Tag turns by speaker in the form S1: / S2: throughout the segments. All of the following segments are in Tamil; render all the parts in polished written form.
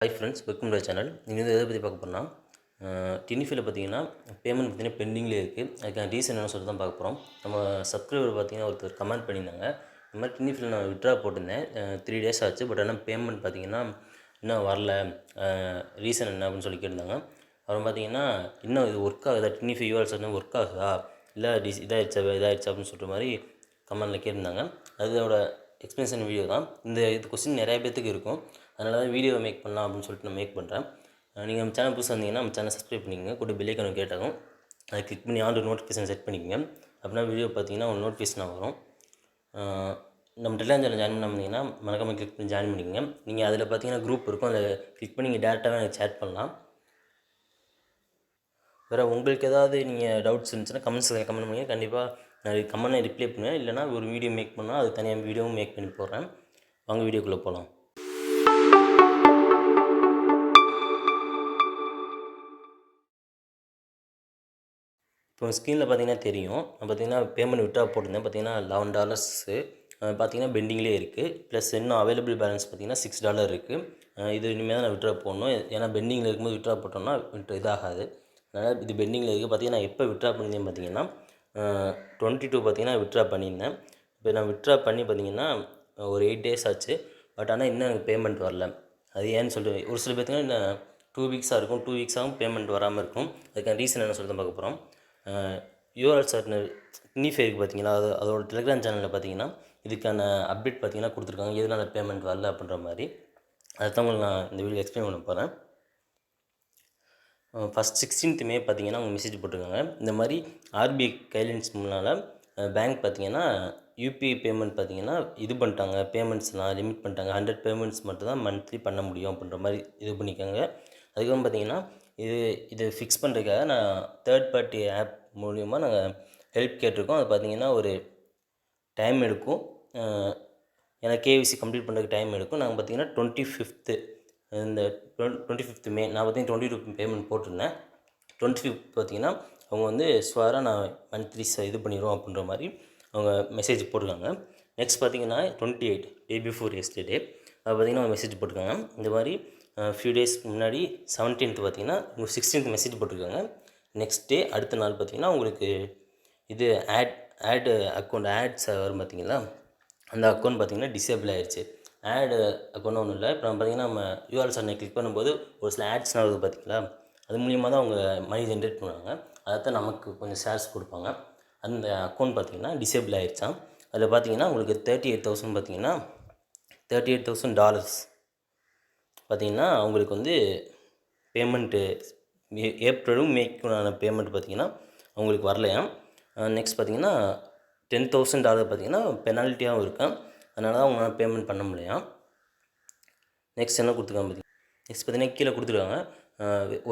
S1: Hi friends, welcome to our channel. நீங்கள் எதை பற்றி பார்க்க போகிறோம்னா TinyFyல பார்த்தீங்கன்னா பேமெண்ட் பார்த்தீங்கன்னா பெண்டிங்லேயே இருக்குது. அதுக்கான ரீசன் என்ன சொல்லி தான் பார்க்க போகிறோம். நம்ம சப்ஸ்கிரைபர் பார்த்தீங்கன்னா ஒருத்தர் கமெண்ட் பண்ணியிருந்தாங்க. இந்த மாதிரி TinyFyல நான் விட்ரா போட்டிருந்தேன் 3 days ஆச்சு. பட் ஆனால் பேமெண்ட் பார்த்தீங்கன்னா இன்னும் வரல, ரீசன் என்ன அப்படின்னு சொல்லி கேட்டிருந்தாங்க. அப்புறம் பார்த்தீங்கன்னா இன்னும் இது ஒர்க் ஆகுதா, TinyFy யூஆர்எல்ஸ் வந்து ஒர்க் ஆகுதா இல்லை இதாகிடுச்சா அப்படின்னு சொல்கிற மாதிரி கமெண்டில் கேட்டிருந்தாங்க. அதோட எக்ஸ்பிளனேஷன் வீடியோ தான். இது கொஸ்டின் நிறைய பேத்துக்கு இருக்கும். அதனால தான் வீடியோவை மேக் பண்ணலாம் அப்படின்னு சொல்லிட்டு நான் மேக் பண்ணுறேன். நீங்கள் நம்ம சேனல் புதுசாக வந்தீங்கன்னா நம்ம சேனல் சப்ஸ்கிரைப் பண்ணிக்கோங்க. கூட பெல் ஐக்கான் கேட்டாகும் அதை கிளிக் பண்ணி ஆல் நோட்டிஃபிகேஷன் செட் பண்ணிக்கோங்க. அப்படின்னா வீடியோ பார்த்தீங்கன்னா ஒரு நோட்டிஃபிகேஷனாக வரும். நம்ம டெலிகிராம் சேனல் ஜாயின் பண்ணிங்கன்னா மறக்காமல் கிளிக் பண்ணி ஜாயின் பண்ணிக்கோங்க. நீங்கள் அதில் பார்த்தீங்கன்னா குரூப் இருக்கும், அதில் கிளிக் பண்ணி நீங்கள் டேரெக்டாகவே எனக்கு சேட் பண்ணலாம். வேறு உங்களுக்கு ஏதாவது நீங்கள் டவுட்ஸ் இருந்துச்சுன்னா கமெண்ட்ஸில் கமெண்ட் பண்ணுங்க. கண்டிப்பாக நான் கமெண்ட்டை ரிப்ளை பண்ணுவேன். இல்லைனா ஒரு வீடியோ மேக் பண்ணால் அது தனியாக வீடியோவும் மேக் பண்ணி போடுறேன். வாங்க வீடியோக்குள்ளே போகலாம். இப்போ ஸ்க்ரீனில் பார்த்தீங்கன்னா தெரியும். நான் பார்த்தீங்கன்னா பேமெண்ட் விட்ரா போட்டிருந்தேன். பார்த்தீங்கன்னா $11 பார்த்தீங்கன்னா பெண்டிங்லேயே இருக்குது. ப்ளஸ் இன்னும் அவைலபிள் பேலன்ஸ் பார்த்தீங்கன்னா $6 இருக்குது. இது இனிமேல் தான் நான் விட்ரா போடணும். ஏன்னா பெண்டிங்கில் இருக்கும்போது விட்ரா போட்டோம்னா இதாகாது. அதனால் இது பெண்டிங்கில் இருக்குது. பார்த்தீங்கன்னா நான் எப்போ விட்ரா பண்ணியிருந்தேன் பார்த்தீங்கன்னா 22 பார்த்தீங்கன்னா விட்ரா பண்ணியிருந்தேன். இப்போ நான் விட்ரா பண்ணி பார்த்தீங்கன்னா ஒரு 8 days ஆச்சு. பட் ஆனால் இன்னும் எனக்கு பேமெண்ட் வரல. அது ஏன்னு சொல்லிட்டு ஒரு சில பேர்த்துக்கு இன்னும் 2 வீக்ஸாக இருக்கும். 2 வீக்ஸாகவும் பேமெண்ட் வராமல் இருக்கும். அதுக்கான ரீசன் என்ன சொல்லி தான் பார்க்க போகிறோம். ஷார்ட்னர் TinyFy பார்த்தீங்கன்னா அதோட டெலிகிராம் சேனலில் பார்த்தீங்கன்னா இதுக்கான அப்டேட் பார்த்தீங்கன்னா கொடுத்துருக்காங்க. எதனால் பேமெண்ட் வரல அப்படின்ற மாதிரி அதை தான் உங்களுக்கு நான் இந்த வீடியோ எக்ஸ்பிளைன் பண்ண போகிறேன். ஃபஸ்ட் 16th May பார்த்தீங்கன்னா அவங்க மெசேஜ் போட்டிருக்காங்க. இந்த மாதிரி RBI கைட்லைன்ஸ் முன்னால் பேங்க் பார்த்தீங்கன்னா UPI பேமெண்ட் பார்த்தீங்கன்னா இது பண்ணிட்டாங்க, பேமெண்ட்ஸ்லாம் லிமிட் பண்ணிட்டாங்க. 100 பேமெண்ட்ஸ் மட்டும் தான் மந்த்லி பண்ண முடியும் அப்படின்ற மாதிரி இது பண்ணிக்காங்க. அதுக்கப்புறம் பார்த்தீங்கன்னா இது ஃபிக்ஸ் பண்ணுறதுக்காக நான் தேர்ட் பார்ட்டி ஆப் மூலிமா நாங்கள் ஹெல்ப் கேட்டிருக்கோம். அது பார்த்தீங்கன்னா ஒரு டைம் எடுக்கும். ஏன்னா KYC கம்ப்ளீட் பண்ணுறதுக்கு டைம் எடுக்கும். நாங்கள் பார்த்தீங்கன்னா 25th இந்த 25th May நான் பார்த்தீங்கன்னா 22 பேமெண்ட் போட்டிருந்தேன். 25th பார்த்தீங்கன்னா அவங்க வந்து ஸ்வாராக நான் மந்த்லி இது பண்ணிடுவோம் அப்படின்ற மாதிரி அவங்க மெசேஜ் போட்டிருக்காங்க. நெக்ஸ்ட் பார்த்தீங்கன்னா 28 டே பிஃபோர் எஸ்டர்டே அது பார்த்தீங்கன்னா அவங்க மெசேஜ் போட்டிருக்காங்க. இந்த மாதிரி ஃபியூ டேஸ்க்கு முன்னாடி 17th பார்த்தீங்கன்னா உங்களுக்கு 16th மெசேஜ் போட்டிருக்காங்க. நெக்ஸ்ட் டே அடுத்த நாள் பார்த்தீங்கன்னா உங்களுக்கு இது ஆட் அக்கௌண்ட் ஆட்ஸ் வரும் பார்த்தீங்களா, அந்த அக்கௌண்ட் பார்த்தீங்கன்னா டிசேபிள் ஆகிடுச்சு. ஆட் அக்கௌண்ட் ஒன்றும் இல்லை. இப்போ நம்ம பார்த்தீங்கன்னா நம்ம யூஆர்எல்ஸ் கிளிக் பண்ணும்போது ஒரு சில ஆட்ஸ் வருது பார்த்தீங்களா, அது மூலியமாக தான் அவங்க மணி ஜென்ரேட் பண்ணுவாங்க. அதை தான் நமக்கு கொஞ்சம் ஷேர்ஸ் கொடுப்பாங்க. அந்த அக்கௌண்ட் பார்த்தீங்கன்னா டிசேபிள் ஆகிடுச்சான். அதில் பார்த்தீங்கன்னா உங்களுக்கு 38,000 பார்த்தீங்கன்னா $38,000 பார்த்தீங்கன்னா அவங்களுக்கு வந்து பேமெண்ட்டு ஏப்ரலும் மேக்குனான பேமெண்ட் பார்த்தீங்கன்னா அவங்களுக்கு வரலையாம். நெக்ஸ்ட் பார்த்தீங்கன்னா $10,000 பார்த்தீங்கன்னா பெனால்ட்டியாகவும் இருக்கான். அதனால தான் அவங்களால பேமெண்ட் பண்ண முடியலையாம். நெக்ஸ்ட் என்ன கொடுத்துருக்காங்க பார்த்தீங்கன்னா நெக்ஸ்ட் பார்த்தீங்கன்னா கீழே கொடுத்துருக்காங்க,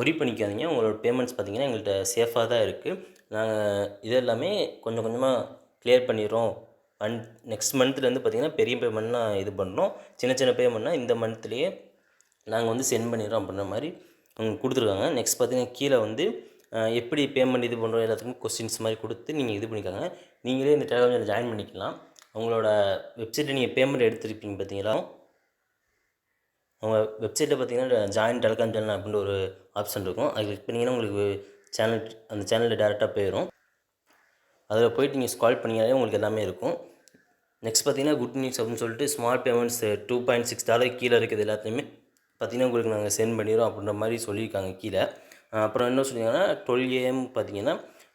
S1: ஒரி பண்ணிக்காதீங்க, உங்களோட பேமெண்ட்ஸ் பார்த்தீங்கன்னா எங்கள்கிட்ட சேஃபாக தான் இருக்குது. நாங்கள் இதெல்லாமே கொஞ்சம் கொஞ்சமாக கிளியர் பண்ணிடுறோம். நெக்ஸ்ட் மந்த்லேருந்து பார்த்தீங்கன்னா பெரிய பேமெண்ட்லாம் இது பண்ணுறோம், சின்ன சின்ன பேமெண்ட்னால் இந்த மந்த்லேயே நாங்கள் வந்து சென்ட் பண்ணிடுறோம் அப்படின்ற மாதிரி அவங்க கொடுத்துருக்காங்க. நெக்ஸ்ட் பார்த்தீங்கன்னா கீழே வந்து எப்படி பேமெண்ட் இது பண்ணுறோம் எல்லாத்துக்கும் கொஸ்டின்ஸ் மாதிரி கொடுத்து நீங்கள் இது பண்ணிக்காங்க. நீங்களே இந்த டெலிகிராம் சேனல் ஜாயின் பண்ணிக்கலாம். அவங்களோட வெப்சைட்டில் நீங்கள் பேமெண்ட் எடுத்துருப்பீங்க பார்த்தீங்களா, அவங்க வெப்சைட்டில் பார்த்தீங்கன்னா ஜாயின் டெலிகிராம் சேனல் அப்படின்ற ஒரு ஆப்ஷன் இருக்கும். அது கிளிக் பண்ணிங்கன்னா உங்களுக்கு அந்த சேனலில் டேரெக்டாக போயிடும். அதில் போய்ட்டு நீங்கள் ஸ்கால் பண்ணிங்கனாலே உங்களுக்கு எல்லாமே இருக்கும். நெக்ஸ்ட் பார்த்தீங்கன்னா குட் நியூஸ் அப்படின்னு சொல்லிட்டு ஸ்மால் பேமெண்ட்ஸ் $2.6 கீழே இருக்குது எல்லாத்தையுமே பார்த்தீங்கன்னா உங்களுக்கு நாங்கள் சென்ட் பண்ணிடுறோம் அப்படின்ற மாதிரி சொல்லியிருக்காங்க கீழே. அப்புறம் என்ன சொல்லியிருக்காங்கன்னா 12 AM பார்த்தீங்கன்னா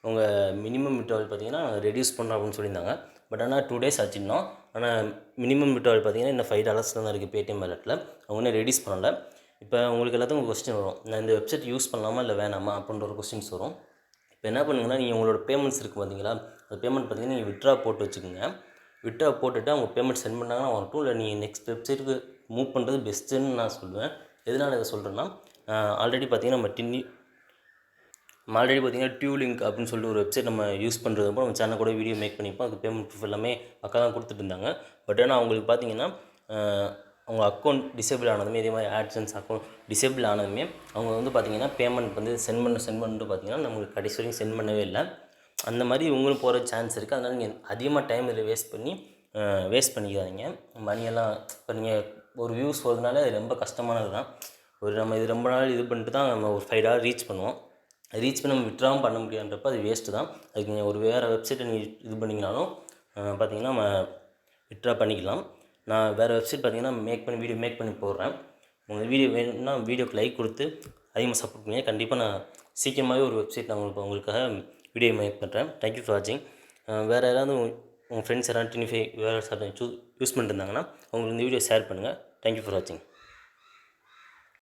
S1: உங்கள் மினிமம் விட்ராவல் பார்த்தீங்கன்னா ரெடியூஸ் பண்ணுறோம் அப்படின்னு சொல்லியிருந்தாங்க. பட் ஆனால் 2 days ஆச்சுன்னோம். ஆனால் மினிமம் விட்ராவல் பார்த்தீங்கன்னா இன்னும் $5 தான் இருக்குது பேடிஎம் வேலெட்டில். அவங்க இன்னும் ரெடியூஸ் பண்ணலை. இப்போ உங்களுக்கு எல்லாத்துக்கும் கொஸ்டின் வரும், நான் இந்த வெப்சைட் யூஸ் பண்ணலாமா இல்லை வேணாமா அப்படின்ற ஒரு கொஸ்டின்ஸ் வரும். இப்போ என்ன பண்ணுங்கன்னா நீங்கள் உங்களோட பேமெண்ட்ஸ் இருக்குது பார்த்தீங்களா, அந்த பேமெண்ட் பார்த்தீங்கன்னா நீங்கள் விட்ரா போட்டு வச்சுக்கோங்க. விட்ரா போட்டுவிட்டு அவங்க பேமெண்ட் சென்ட் பண்ணாங்கன்னா வரட்டும், இல்லை நீங்கள் நெக்ஸ்ட் வெப்சைட்டுக்கு மூவ் பண்ணுறது பெஸ்ட்டுன்னு நான் சொல்லுவேன். எதனால் இதை சொல்கிறேன்னா, ஆல்ரெடி பார்த்தீங்கன்னா ஆல்ரெடி பார்த்தீங்கன்னா டியூலிங்க் அப்படின்னு சொல்லிட்டு ஒரு வெப்சைட் நம்ம யூஸ் பண்ணுறதுப்போ நம்ம சேனல் கூட வீடியோ மேக் பண்ணிப்போம். அதுக்கு பேமெண்ட் ப்ரூஃப் எல்லாமே பக்கா தான் கொடுத்துட்டு இருந்தாங்க. பட் ஆனால் அவங்களுக்கு பார்த்தீங்கன்னா அவங்க அக்கௌண்ட் டிசேபிள் ஆனதுமே, இதே மாதிரி ஆட்சன்ஸ் அக்கௌண்ட் டிசேபிள் ஆனதுமே அவங்க வந்து பார்த்தீங்கன்னா பேமெண்ட் வந்து சென்ட் பண்ணிட்டு பார்த்தீங்கன்னா நம்மளுக்கு கடைசி வரைக்கும் சென்ட் பண்ணவே இல்லை. அந்த மாதிரி உங்களுக்கு போகிற சான்ஸ் இருக்குது. அதனால் நீங்கள் அதிகமாக டைம் இதில் வேஸ்ட் பண்ணிக்காதீங்க மணியெல்லாம். இப்போ நீங்கள் ஒரு வியூஸ் போகிறதுனால ரொம்ப கஷ்டமானது தான். நம்ம இது ரொம்ப நாள் இது பண்ணிட்டு தான் நம்ம ஒரு $5 ரீச் பண்ணுவோம். ரீச் பண்ணி நம்ம வித்ட்ராவும் பண்ண முடியாதுன்றப்ப அது வேஸ்ட்டு தான். அதுக்கு நீங்கள் ஒரு வேறு வெப்சைட்டை நீங்கள் இது பண்ணிங்கனாலும் பார்த்தீங்கன்னா நம்ம வித்ட்ரா பண்ணிக்கலாம். நான் வேறு வெப்சைட் பார்த்தீங்கன்னா வீடியோ மேக் பண்ணி போடுறேன். உங்களுக்கு வீடியோ வேணும்னா வீடியோக்கு லைக் கொடுத்து அதிகமாக சப்போர்ட் பண்ணுங்கள். கண்டிப்பாக நான் சீக்கிரமாகவே ஒரு வெப்சைட் நான் உங்களுக்காக வீடியோ மேக் பண்ணுறேன். தேங்க்யூ ஃபார் வாட்சிங். வேறு யாராவது உங்கள் ஃப்ரெண்ட்ஸ் யாராவது TinyFy வேறு யூஸ் பண்ணிட்டு இருந்தாங்கன்னா அவங்களுக்கு இந்த வீடியோ ஷேர் பண்ணுங்கள். தேங்க்யூ ஃபார் வாட்சிங்.